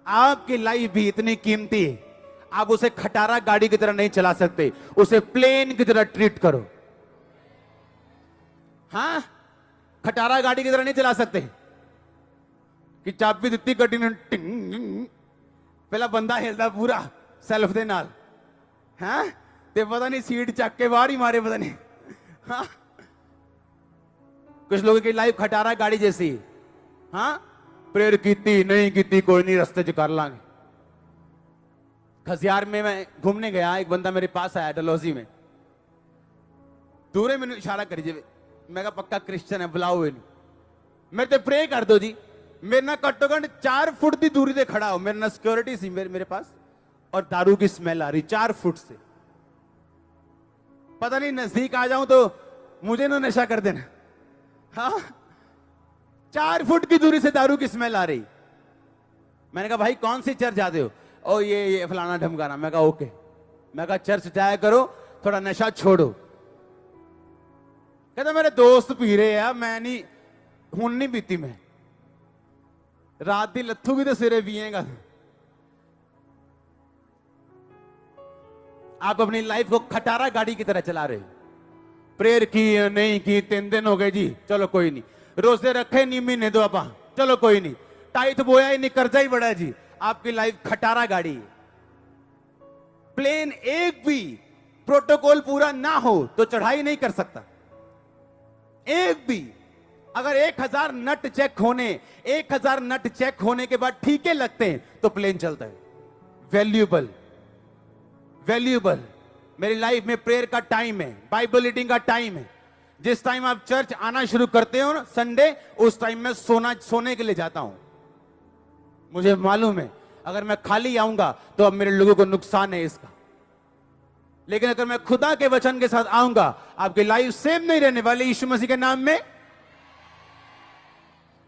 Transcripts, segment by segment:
आपकी लाइफ भी इतनी कीमती है, आप उसे खटारा गाड़ी की तरह नहीं चला सकते, उसे प्लेन की तरह ट्रीट करो। हाँ, खटारा गाड़ी की तरह नहीं चला सकते कि चाबी दिती गड्डी ने टिंग, पहला बंदा हिलदा पूरा सेल्फ दे नाल, हाँ ते पता नहीं सीट चक के बाहर ही मारे, पता नहीं। हाँ, कुछ लोगों की लाइफ खटारा गाड़ी जैसी है। हाँ, प्रेयर कीती नहीं कीती कोई नहीं, रास्ते च कर लांगे। खसियार में मैं घूमने गया, एक बंदा मेरे पास आया डलहौजी में, दूरे मैंने इशारा करी जे, मैं कहा पक्का क्रिश्चियन है, बुलाओ इन्हें, मेरे ते प्रे कर दो जी। मेरे ना घट्टो घट 4 फुट की दूरी से खड़ा हो, मेरे ना सिक्योरिटी सी मेरे पास, और दारू की स्मेल आ रही 4 फुट से। पता नहीं नजदीक आ जाऊं तो मुझे ना नशा कर देना। हाँ, 4 फुट की दूरी से दारू की स्मेल आ रही। मैंने कहा भाई कौन सी चर्च जाते हो? ओ ये फलाना ढमकाना। मैं कहा ओके। मैं कहा चर्च जाया करो, थोड़ा नशा छोड़ो। कहता मेरे दोस्त पी रहे हैं, मैं नहीं, हूं नहीं पीती मैं, रात दी लथू भी तो सिरे पिएगा। आप अपनी लाइफ को खटारा गाड़ी की तरह चला रहे हो। प्रेयर की नहीं की, 3 दिन हो गए जी, चलो कोई नहीं। रोजे रखे नहीं, महीने 2 आपा, चलो कोई नहीं। टाइट बोया ही नहीं, कर्जा ही बड़ा जी। आपकी लाइफ खटारा गाड़ी है। प्लेन एक भी प्रोटोकॉल पूरा ना हो तो चढ़ाई नहीं कर सकता। एक भी, अगर 1000 नट चेक होने, 1000 नट चेक होने के बाद ठीके लगते हैं तो प्लेन चलता है। Valuable, valuable. मेरी लाइफ में प्रेयर का टाइम है, बाइबल रीडिंग का टाइम है। जिस टाइम आप चर्च आना शुरू करते हो ना संडे, उस टाइम में सोने के लिए जाता हूं। मुझे मालूम है अगर मैं खाली आऊंगा तो अब मेरे लोगों को नुकसान है इसका, लेकिन अगर मैं खुदा के वचन के साथ आऊंगा, आपकी लाइफ सेम नहीं रहने वाली यीशु मसीह के नाम में।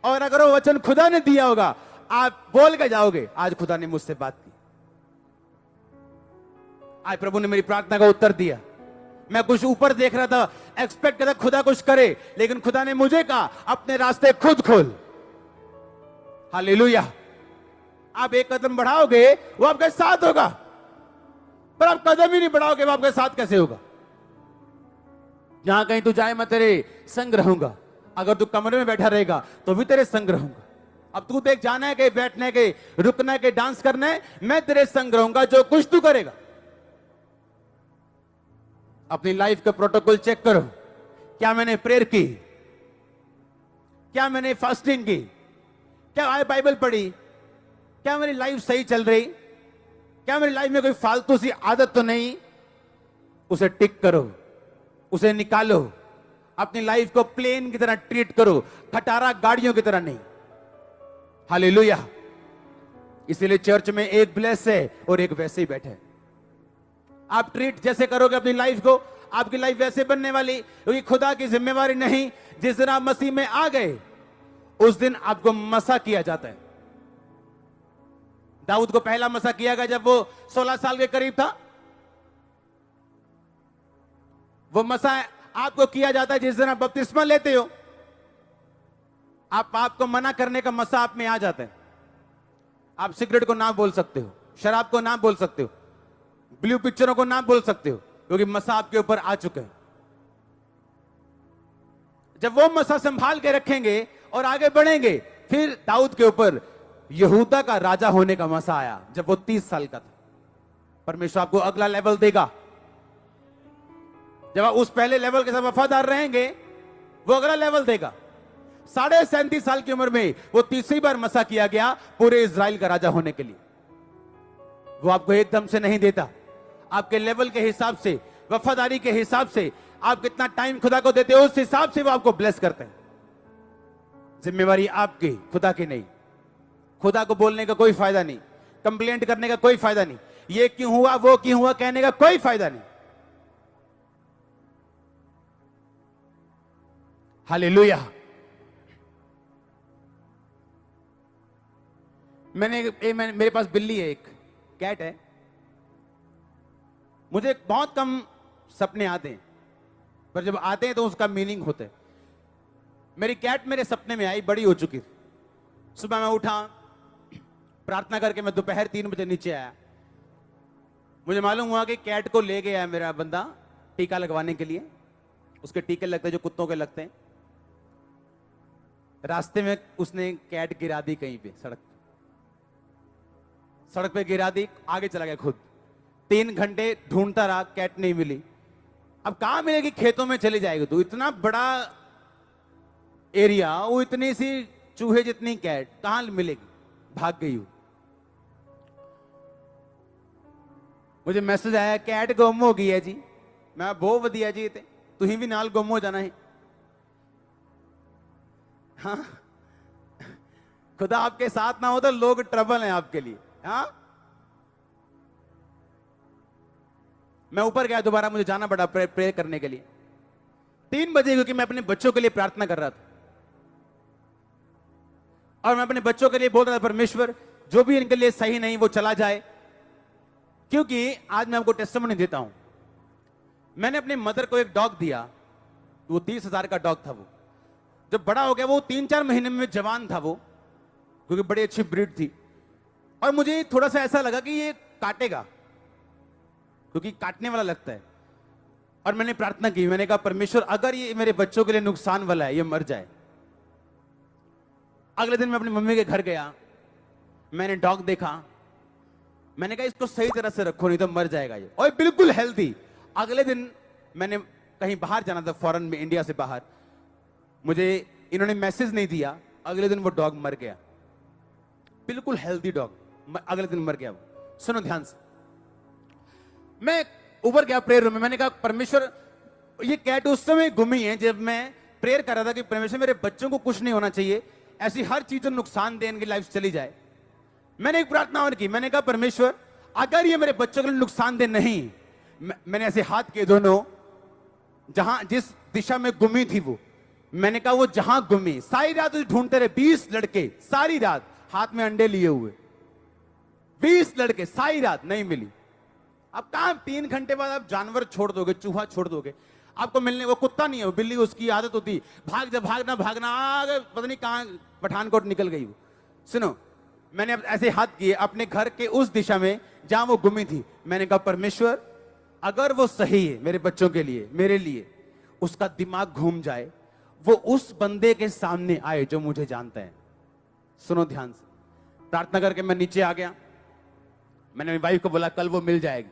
और अगर वो वचन खुदा ने दिया होगा, आप बोल के जाओगे आज खुदा ने मुझसे बात की, आज प्रभु ने मेरी प्रार्थना का उत्तर दिया। मैं कुछ ऊपर देख रहा था, एक्सपेक्ट करता खुदा कुछ करे, लेकिन खुदा ने मुझे कहा अपने रास्ते खुद खोल। हालेलुया। आप एक कदम बढ़ाओगे वो आपके साथ होगा, पर आप कदम ही नहीं बढ़ाओगे वो आपके साथ कैसे होगा? जहां कहीं तू जाए मैं तेरे संग रहूंगा, अगर तू कमरे में बैठा रहेगा तो भी तेरे संग रहूंगा। अब तू देख, जाना है कि बैठने के, रुकना है कि डांस करना है, मैं तेरे संग रहूंगा जो कुछ तू करेगा। अपनी लाइफ का प्रोटोकॉल चेक करो। क्या मैंने प्रेयर की? क्या मैंने फास्टिंग की? क्या बाइबल पढ़ी? क्या मेरी लाइफ सही चल रही? क्या मेरी लाइफ में कोई फालतू सी आदत तो नहीं? उसे टिक करो, उसे निकालो। अपनी लाइफ को प्लेन की तरह ट्रीट करो, खटारा गाड़ियों की तरह नहीं। हालेलुया। इसीलिए चर्च में एक ब्लेस है और एक वैसे ही बैठे। आप ट्रीट जैसे करोगे अपनी लाइफ को, आपकी लाइफ वैसे बनने वाली, क्योंकि खुदा की जिम्मेवारी नहीं। जिस दिन आप मसीह में आ गए उस दिन आपको मसा किया जाता है। दाऊद को पहला मसा किया गया जब वो 16 साल के करीब था। वो मसा आपको किया जाता है जिस दिन आप बपतिस्मा लेते हो। आप पाप को मना करने का मसा आप में आ जाता है। आप सिगरेट को ना बोल सकते हो, शराब को ना बोल सकते हो, ब्लू पिक्चरों को ना बोल सकते हो, क्योंकि मसा आपके ऊपर आ चुका है। जब वो मसा संभाल के रखेंगे और आगे बढ़ेंगे, फिर दाऊद के ऊपर यहूदा का राजा होने का मसा आया जब वो 30 साल का था। परमेश्वर आपको अगला लेवल देगा। जब आप उस पहले लेवल के साथ वफादार रहेंगे, वो अगला लेवल देगा। 37.5 साल की उम्र में वो तीसरी बार मसा किया गया पूरे इजराइल का राजा होने के लिए। वो आपको एकदम से नहीं देता, आपके लेवल के हिसाब से, वफादारी के हिसाब से, आप कितना टाइम खुदा को देते हो उस हिसाब से वो आपको ब्लेस करते हैं। जिम्मेवारी आपकी, खुदा की नहीं। खुदा को बोलने का कोई फायदा नहीं, कंप्लेंट करने का कोई फायदा नहीं, ये क्यों हुआ वो क्यों हुआ कहने का कोई फायदा नहीं। हालेलुया। मेरे पास बिल्ली है, एक कैट है। मुझे बहुत कम सपने आते हैं, पर जब आते हैं तो उसका मीनिंग होता है। मेरी कैट मेरे सपने में आई, बड़ी हो चुकी थी। सुबह मैं उठा, प्रार्थना करके मैं दोपहर 3 बजे नीचे आया। मुझे मालूम हुआ कि कैट को ले गया है मेरा बंदा टीका लगवाने के लिए। उसके टीके लगते हैं जो कुत्तों के लगते हैं। रास्ते में उसने कैट गिरा दी कहीं पे, सड़क पे गिरा दी, आगे चला गया खुद। 3 घंटे ढूंढता रहा, कैट नहीं मिली। अब कहां मिलेगी, खेतों में चली जाएगी। तो इतना बड़ा एरिया, वो इतनी सी चूहे जितनी कैट कहां मिलेगी, भाग गई हूं। मुझे मैसेज आया कैट गुम हो गई है जी। मैं बहुत वधिया जी, तुही भी नाल गुम हो जाना है। हाँ, खुदा आपके साथ ना हो तो लोग ट्रबल हैं आपके लिए। हाँ, मैं ऊपर गया दोबारा, मुझे जाना पड़ा प्रे करने के लिए 3 बजे, क्योंकि मैं अपने बच्चों के लिए प्रार्थना कर रहा था। और मैं अपने बच्चों के लिए बोल रहा था, परमेश्वर जो भी इनके लिए सही नहीं वो चला जाए। क्योंकि आज मैं आपको टेस्टिमनी देता हूं। मैंने अपने मदर को एक डॉग दिया, वो 30,000 का डॉग था। वो जब बड़ा हो गया, वो 3-4 महीने में जवान था वो, क्योंकि बड़ी अच्छी ब्रीड थी। और मुझे थोड़ा सा ऐसा लगा कि ये काटेगा, क्योंकि काटने वाला लगता है। और मैंने प्रार्थना की, मैंने कहा परमेश्वर अगर ये मेरे बच्चों के लिए नुकसान वाला है, ये मर जाए। अगले दिन मैं अपनी मम्मी के घर गया, मैंने डॉग देखा, मैंने कहा इसको सही तरह से रखो नहीं तो मर जाएगा ये। और बिल्कुल हेल्दी। अगले दिन मैंने कहीं बाहर जाना था, फॉरेन में, इंडिया से बाहर। मुझे इन्होंने मैसेज नहीं दिया, अगले दिन वो डॉग मर गया। बिल्कुल हेल्दी डॉग अगले दिन मर गया वो। सुनो ध्यान से, मैं ऊपर गया प्रेयर रूम में। मैंने कहा परमेश्वर ये कैट उस समय गुमी है जब मैं प्रेयर कर रहा था कि परमेश्वर मेरे बच्चों को कुछ नहीं होना चाहिए, ऐसी हर चीज जो नुकसान दे इनकी लाइफ चली जाए। मैंने एक प्रार्थना और की, मैंने कहा परमेश्वर अगर ये मेरे बच्चों के लिए नुकसान दे नहीं, मैंने ऐसे हाथ किए दोनों, जहां जिस दिशा में गुमी थी वो, मैंने कहा वो जहां गुमी, सारी रात ढूंढते रहे 20 लड़के, सारी रात हाथ में अंडे लिए हुए 20 लड़के, सारी रात नहीं मिली। अब कहां 3 घंटे बाद आप जानवर छोड़ दोगे, चूहा छोड़ दोगे, आपको मिलने, वो कुत्ता नहीं है, वो बिल्ली, उसकी आदत होती भाग जा, भागना भागना, आगे पता नहीं कहां पठानकोट निकल गई वो। सुनो, मैंने ऐसे हाथ किए अपने घर के उस दिशा में जहां वो गुमी थी। मैंने कहा परमेश्वर अगर वो सही है मेरे बच्चों के लिए, मेरे लिए, उसका दिमाग घूम जाए, वो उस बंदे के सामने आए जो मुझे जानता है। सुनो ध्यान से, प्रार्थना करके मैं नीचे आ गया। मैंने मेरी वाइफ को बोला कल वो मिल जाएगी।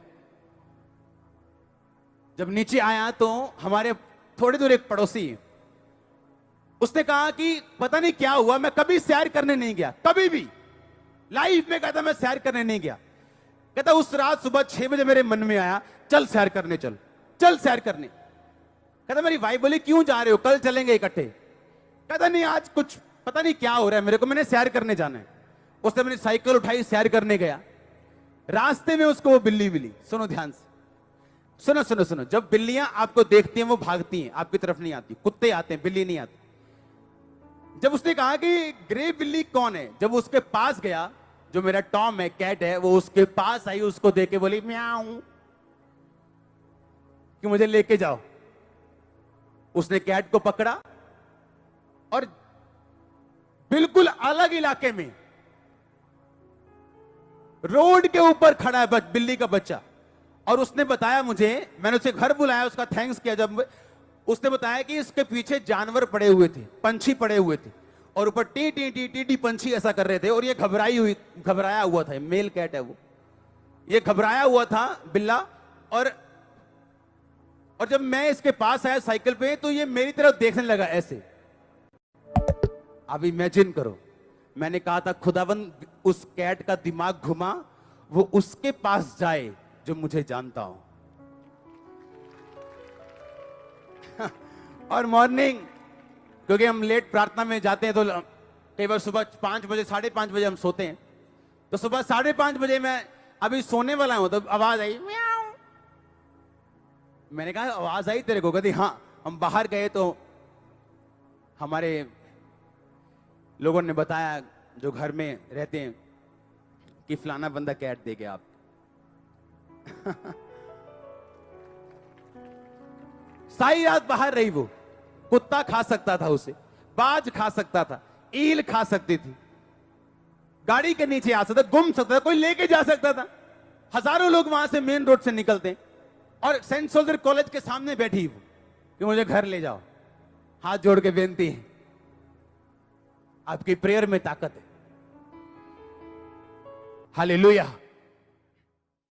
जब नीचे आया तो हमारे थोड़ी दूर एक पड़ोसी है, उसने कहा कि पता नहीं क्या हुआ, मैं कभी सैर करने नहीं गया, कभी भी लाइफ में कहता मैं सैर करने नहीं गया। कहता उस रात सुबह 6 बजे मेरे मन में आया चल सैर करने, चल चल सैर करने। कहता मेरी वाइफ बोली क्यों जा रहे हो, कल चलेंगे इकट्ठे। कहता नहीं आज कुछ पता नहीं क्या हो रहा है मेरे को, मैंने सैर करने जाना है। उसने अपनी साइकिल उठाई, सैर करने गया। रास्ते में उसको वो बिल्ली मिली। सुनो ध्यान से, सुनो सुनो सुनो, जब बिल्लियां आपको देखती हैं वो भागती हैं, आपकी तरफ नहीं आती। कुत्ते आते हैं, बिल्ली नहीं आती। जब उसने कहा कि ग्रे बिल्ली कौन है, जब उसके पास गया, जो मेरा टॉम है, कैट है, वो उसके पास आई, उसको देख के बोली म्याऊं कि मुझे लेके जाओ। उसने कैट को पकड़ा और बिल्कुल अलग इलाके में रोड के ऊपर खड़ा है बिल्ली का बच्चा। और उसने बताया मुझे, मैंने उसे घर बुलाया, उसका थैंक्स किया। जब उसने बताया कि इसके पीछे जानवर पड़े हुए थे, पंछी पड़े हुए थे, और ऊपर T T T T T पंछी ऐसा कर रहे थे, और ये घबराया हुआ था। मेल कैट है वो, ये घबराया हुआ था बिल्ला। और जब मैं इसके पास आया साइकिल पे, तो ये मेरी तरफ देखने लगा ऐसे। अब इमेजिन करो, मैंने कहा था खुदावंद उस कैट का दिमाग घुमा, वो उसके पास जाए जो मुझे जानता हो। और मॉर्निंग, क्योंकि हम लेट प्रार्थना में जाते हैं तो कई बार सुबह 5 बजे 5:30 बजे हम सोते हैं, तो सुबह 5:30 बजे मैं अभी सोने वाला हूं तो आवाज आई म्याऊं। मैंने कहा आवाज आई तेरे को? कहती हाँ। हम बाहर गए तो हमारे लोगों ने बताया जो घर में रहते हैं कि फलाना बंदा कैट दे गया आप। सारी रात बाहर रही वो। कुत्ता खा सकता था उसे, बाज खा सकता था, ईल खा सकती थी, गाड़ी के नीचे आ सकता, गुम सकता था, कोई लेके जा सकता था। हजारों लोग वहां से मेन रोड से निकलते और सेंट सोल्जर कॉलेज के सामने बैठी वो कि मुझे घर ले जाओ। हाथ जोड़ के बेनती है, आपकी प्रेयर में ताकत है। हालेलुया।